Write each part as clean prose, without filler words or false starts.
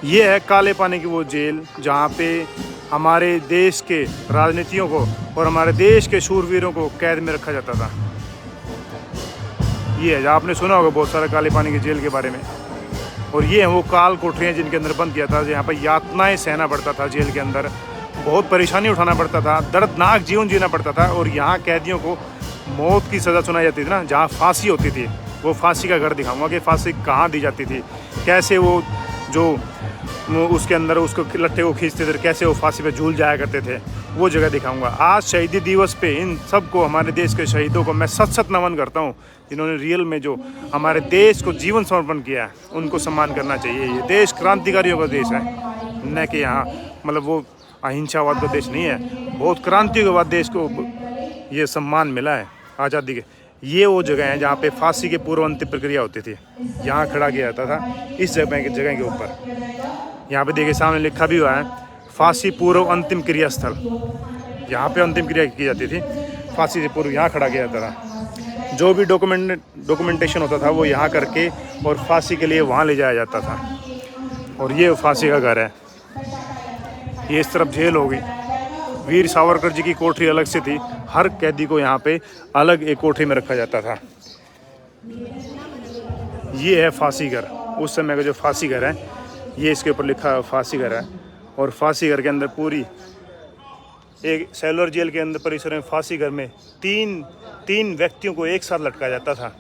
ये है काले पानी की वो जेल जहाँ पे हमारे देश के राजनीतियों को और हमारे देश के शूरवीरों को कैद में रखा जाता था। ये है, आपने सुना होगा बहुत सारा काले पानी की जेल के बारे में। और ये हैं वो काल कोठरियाँ जिनके अंदर बंद किया था, यहाँ पर यातनाएं सहना पड़ता था जेल के अंदर, बहुत परेशानी उठाना पड़ता था, दर्दनाक जीवन जीना पड़ता था। और यहाँ कैदियों को मौत की सज़ा सुनाई जाती थी ना, जहाँ फांसी होती थी। वो फांसी का घर दिखाऊंगा कि फांसी कहाँ दी जाती थी, कैसे वो जो उसके अंदर उसको लट्ठे को खींचते थे, कैसे वो फांसी पे झूल जाया करते थे, वो जगह दिखाऊंगा। आज शहीदी दिवस पे इन सबको, हमारे देश के शहीदों को मैं सत सत नमन करता हूँ, जिन्होंने रियल में जो हमारे देश को जीवन समर्पण किया है, उनको सम्मान करना चाहिए। ये देश क्रांतिकारियों का देश है, न कि यहाँ मतलब वो अहिंसावाद का देश नहीं है। बहुत क्रांतियों के बाद देश को ये सम्मान मिला है आज़ादी के। ये वो जगह है जहाँ पे फांसी के पूर्व अंतिम प्रक्रिया होती थी, यहाँ खड़ा किया जाता था इस जगह के ऊपर। यहाँ पे देखिए सामने लिखा भी हुआ है फांसी पूर्व अंतिम क्रिया स्थल। यहाँ पे अंतिम क्रिया की जाती थी, फांसी से पूर्व यहाँ खड़ा किया जाता था। जो भी डॉक्यूमेंटेशन होता था वो यहाँ करके और फांसी के लिए वहाँ ले जाया जाता था। और ये फांसी का घर है, ये इस तरफ जेल होगी। वीर सावरकर जी की कोठरी अलग से थी, हर कैदी को यहाँ पे अलग एक कोठरी में रखा जाता था। ये है फांसी घर, उस समय का जो फांसी घर है, ये इसके ऊपर लिखा है फांसी घर है। और फांसी घर के अंदर पूरी एक सेलुलर जेल के अंदर परिसर में फांसी घर में तीन व्यक्तियों को एक साथ लटकाया जाता था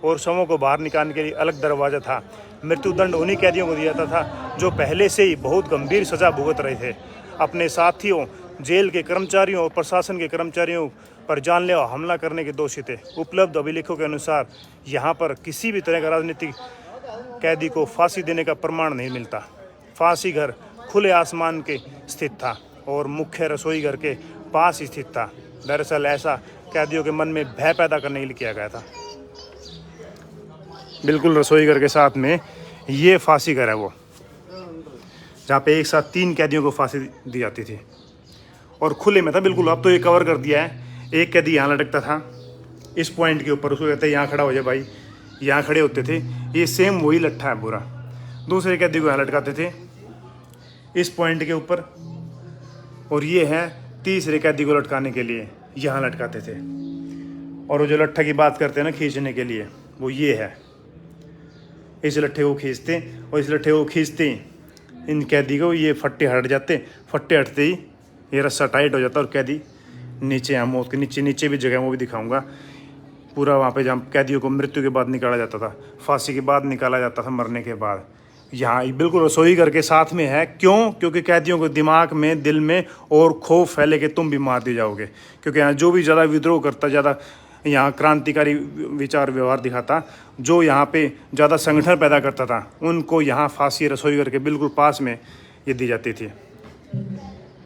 और शवों को बाहर निकालने के लिए अलग दरवाज़ा था। मृत्युदंड उन्हीं कैदियों को दिया जाता था जो पहले से ही बहुत गंभीर सज़ा भुगत रहे थे। अपने साथियों, जेल के कर्मचारियों और प्रशासन के कर्मचारियों पर जानलेवा हमला करने के दोषी थे। उपलब्ध अभिलेखों के अनुसार यहाँ पर किसी भी तरह का राजनीतिक कैदी को फांसी देने का प्रमाण नहीं मिलता। फांसी घर खुले आसमान के स्थित था और मुख्य रसोई घर के पास स्थित था। दरअसल ऐसा कैदियों के मन में भय पैदा करने के लिए किया गया था। बिल्कुल रसोई घर के साथ में ये फांसी घर है वो, जहाँ पे एक साथ 3 कैदियों को फांसी दी जाती थी और खुले में था बिल्कुल। अब तो ये कवर कर दिया है। एक कैदी यहाँ लटकता था इस पॉइंट के ऊपर, उसको कहते हैं यहाँ खड़ा हो जाए भाई, यहाँ खड़े होते थे। ये सेम वही लट्ठा है पूरा। दूसरे कैदी को यहाँ लटकाते थे इस पॉइंट के ऊपर, और ये है तीसरे कैदी को लटकाने के लिए यहाँ लटकाते थे। और वो जो लट्ठा की बात करते हैं ना खींचने के लिए, वो ये है। इस लट्ठे को खींचते और इस लट्ठे को खींचते इन कैदी को ये फट्टे हट जाते। फट्टे हटते ही ये रस्सा टाइट हो जाता और कैदी नीचे, यहाँ मौत के नीचे भी जगह वो भी दिखाऊंगा पूरा। वहाँ पे जहाँ कैदियों को मृत्यु के बाद निकाला जाता था, फांसी के बाद निकाला जाता था, मरने के बाद। यहाँ बिल्कुल रसोई घर के साथ में है। क्यों? क्योंकि कैदियों को दिमाग में, दिल में और खौफ फैले कि तुम भी मार दिए जाओगे। क्योंकि यहाँ जो भी ज़्यादा विद्रोह करता, ज़्यादा यहाँ क्रांतिकारी विचार व्यवहार दिखाता, जो यहाँ पे ज़्यादा संगठन पैदा करता था, उनको यहाँ फांसी रसोई घर के बिल्कुल पास में ये दी जाती थी।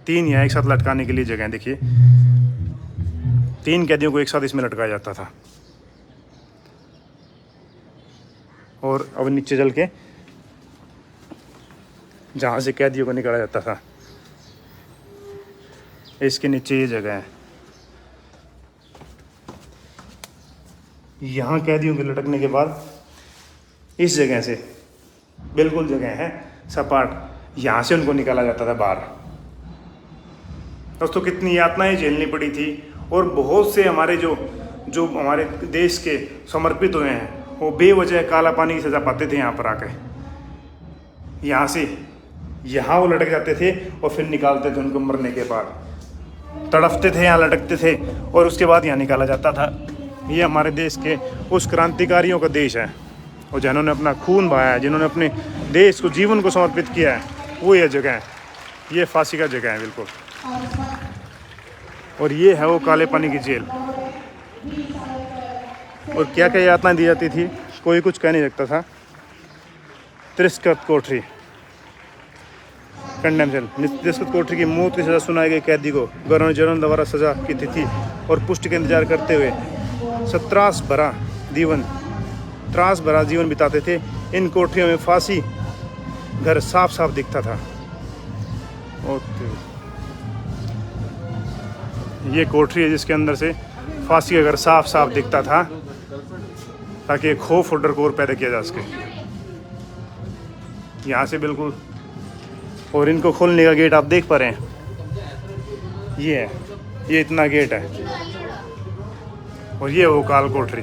3 यहाँ एक साथ लटकाने के लिए जगह देखिए, 3 कैदियों को एक साथ इसमें लटकाया जाता था। और अब नीचे चल के जहाँ से कैदियों को निकाला जाता था, इसके नीचे ये जगह है। यहाँ कैदियों के लटकने के बाद इस जगह से बिल्कुल जगह है सपाट, यहाँ से उनको निकाला जाता था बाहर। दोस्तों कितनी यातनाएं झेलनी पड़ी थी। और बहुत से हमारे जो हमारे देश के समर्पित हुए हैं, वो बेवजह काला पानी की सज़ा पाते थे। यहाँ पर आके यहाँ से यहाँ वो लटक जाते थे और फिर निकालते थे उनको। मरने के बाद तड़फते थे, यहाँ लटकते थे और उसके बाद यहाँ निकाला जाता था। ये हमारे देश के उस क्रांतिकारियों का देश है, और जिन्होंने अपना खून बहाया है, जिन्होंने अपने देश को, जीवन को समर्पित किया है, वो ये जगह है। ये फांसी का जगह है बिल्कुल। और ये है वो काले पानी की जेल। और क्या क्या यातनाएं दी जाती थी, कोई कुछ कह नहीं सकता था। तिरस्कृत कोठरी, कंडेम जेल। तिरस्कृत कोठरी की मौत की सज़ा सुनाई गई कैदी को गवर्नर जनरल द्वारा सज़ा की तिथि और पुष्टि का इंतजार करते हुए त्रास भरा जीवन बिताते थे। इन कोठरियों में फांसी घर साफ साफ दिखता था। ये कोठरी है जिसके अंदर से फांसी का घर साफ साफ दिखता था, ताकि खौफ और डर को और पैदा किया जा सके। यहाँ से बिल्कुल और इनको खोलने का गेट आप देख पा रहे हैं, ये है, ये इतना गेट है। और ये वो काल कोठरी,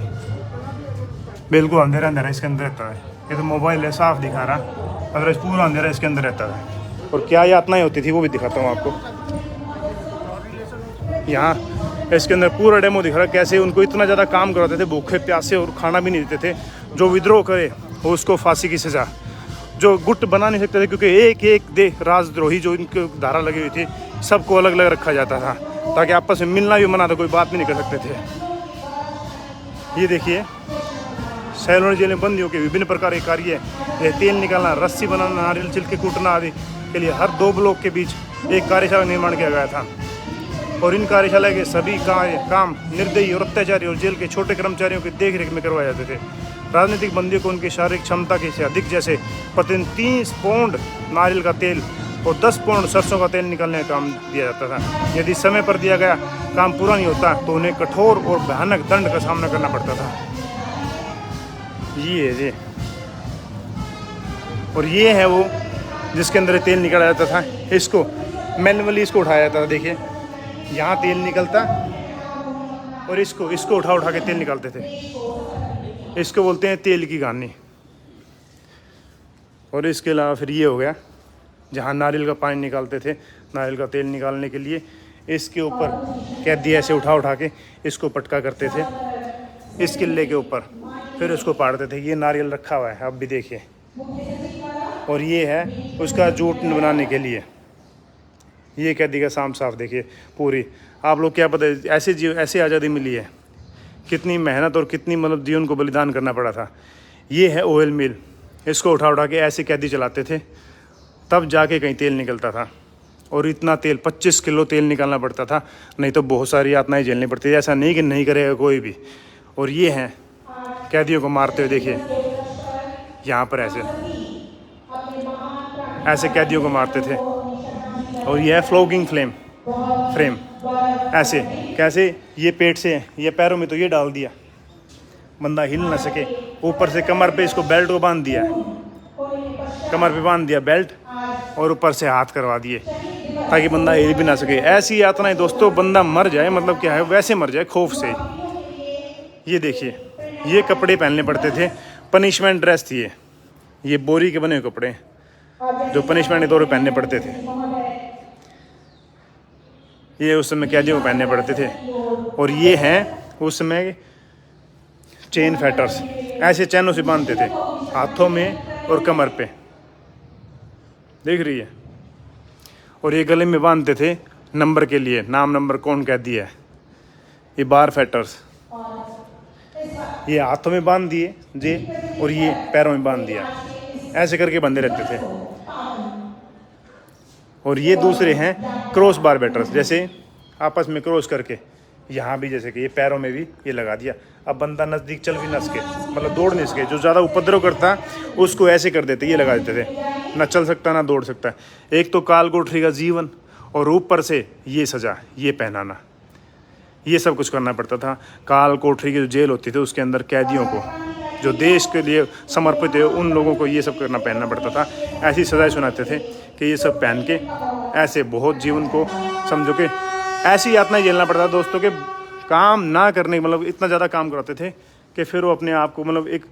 बिल्कुल अंधेरा अंधेरा इसके अंदर रहता है। ये तो मोबाइल है साफ दिखा रहा, अदरवाइज पूरा अंधेरा इसके अंदर रहता है। और क्या यातनाएं होती थी वो भी दिखाता हूँ आपको। यहाँ इसके अंदर पूरा डेमो दिख रहा है, कैसे उनको इतना ज़्यादा काम कराते थे, भूखे प्यासे, और खाना भी नहीं देते थे। जो विद्रोह करे वो उसको फांसी की सज़ा, जो गुट बना नहीं सकते थे, क्योंकि एक एक राजद्रोही जो इनकी धारा लगी हुई थी सबको अलग अलग रखा जाता था, ताकि आपस में मिलना भी मना था, कोई बात भी नहीं कर सकते थे। ये देखिए सैलून जेल में बंदियों के विभिन्न प्रकार के कार्य, ये तेल निकालना, रस्सी बनाना, नारियल छिलके कूटना आदि के लिए हर 2 ब्लॉक के बीच एक कार्यशाला निर्माण किया गया था। और इन कार्यशाला के सभी काम निर्दयी और अत्याचारी और जेल के छोटे कर्मचारियों की देखरेख में करवाए जाते थे। राजनीतिक बंदियों को उनकी शारीरिक क्षमता के से अधिक, जैसे प्रतिदिन 30 पाउंड नारियल का तेल और 10 पाउंड सरसों का तेल निकालने का काम दिया जाता था। यदि समय पर दिया गया काम पूरा नहीं होता तो उन्हें कठोर और भयानक दंड का सामना करना पड़ता था। ये और ये है वो जिसके अंदर तेल निकाला जाता था। इसको मैनुअली इसको उठाया जाता था। देखिए यहाँ तेल निकलता और इसको उठा के तेल निकालते थे। इसको बोलते हैं तेल की गानी। और इसके अलावा फिर ये हो गया जहाँ नारियल का पानी निकालते थे, नारियल का तेल निकालने के लिए इसके ऊपर कैदी ऐसे उठा के इसको पटका करते थे इस किले के ऊपर, फिर उसको पाड़ते थे। ये नारियल रखा हुआ है, आप भी देखिए। और ये है उसका जूट बनाने के लिए। ये कैदी का साफ देखिए पूरी। आप लोग क्या पता है ऐसे आज़ादी मिली है, कितनी मेहनत और कितनी मतलब जीवन को बलिदान करना पड़ा था। ये है ऑयल मिल, इसको उठा के ऐसे कैदी चलाते थे, तब जाके कहीं तेल निकलता था। और इतना तेल 25 किलो तेल निकालना पड़ता था, नहीं तो बहुत सारी यातनाएं झेलनी पड़ती थी। ऐसा नहीं कि नहीं करेगा कोई भी। और ये हैं कैदियों को मारते हुए, देखिए यहाँ पर ऐसे कैदियों को मारते थे। और ये है फ्लोगिंग फ्रेम ऐसे कैसे, ये पेट से, ये पैरों में तो ये डाल दिया, बंदा हिल ना सके। ऊपर से कमर पे इसको बेल्ट को बांध दिया, कमर पे बांध दिया बेल्ट, और ऊपर से हाथ करवा दिए ताकि बंदा हिल भी ना सके। ऐसी यातनाएं दोस्तों, बंदा मर जाए, मतलब क्या है, वैसे मर जाए खौफ से। ये देखिए ये कपड़े पहनने पड़ते थे, पनिशमेंट ड्रेस थी ये बोरी के बने हुए कपड़े जो पनिशमेंट के दौर पे पहनने पड़ते थे। ये उस समय कैदियों को पहनने पड़ते थे। और ये हैं उस समय चेन फैटर्स, ऐसे चैनों से बांधते थे हाथों में और कमर पे, देख रही है। और ये गले में बांधते थे नंबर के लिए, नाम नंबर कौन कैदी है। ये बार फैटर्स, ये हाथों में बांध दिए जे, और ये पैरों में बांध दिया, ऐसे करके बंधे रहते थे। और ये दूसरे हैं क्रॉस बार बैटर्स, जैसे आपस में क्रॉस करके यहाँ भी, जैसे कि ये पैरों में भी ये लगा दिया। अब बंदा नज़दीक चल भी ना सके, मतलब दौड़ नहीं सके, जो ज़्यादा उपद्रव करता उसको ऐसे कर देते, ये लगा देते थे, ना चल सकता ना दौड़ सकता। एक तो काल कोठरी का जीवन, और ऊपर से ये सज़ा, ये पहनाना, ये सब कुछ करना पड़ता था। काल कोठरी की जो जेल होती थी उसके अंदर कैदियों को, जो देश के लिए समर्पित है, उन लोगों को ये सब पहनना पड़ता था। ऐसी सजाएं सुनाते थे कि ये सब पहन के ऐसे बहुत जीवन को समझो कि ऐसी यातनाएं झेलना पड़ता था दोस्तों के काम ना करने, मतलब इतना ज़्यादा काम कराते थे कि फिर वो अपने आप को मतलब एक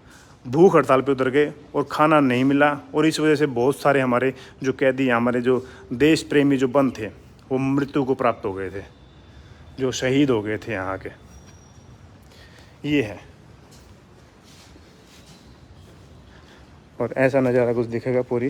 भूख हड़ताल पे उतर गए और खाना नहीं मिला। और इस वजह से बहुत सारे हमारे जो कैदी, हमारे जो देश प्रेमी जो बंद थे, वो मृत्यु को प्राप्त हो गए थे, जो शहीद हो गए थे यहाँ के। ये है, और ऐसा नज़ारा कुछ दिखेगा पूरी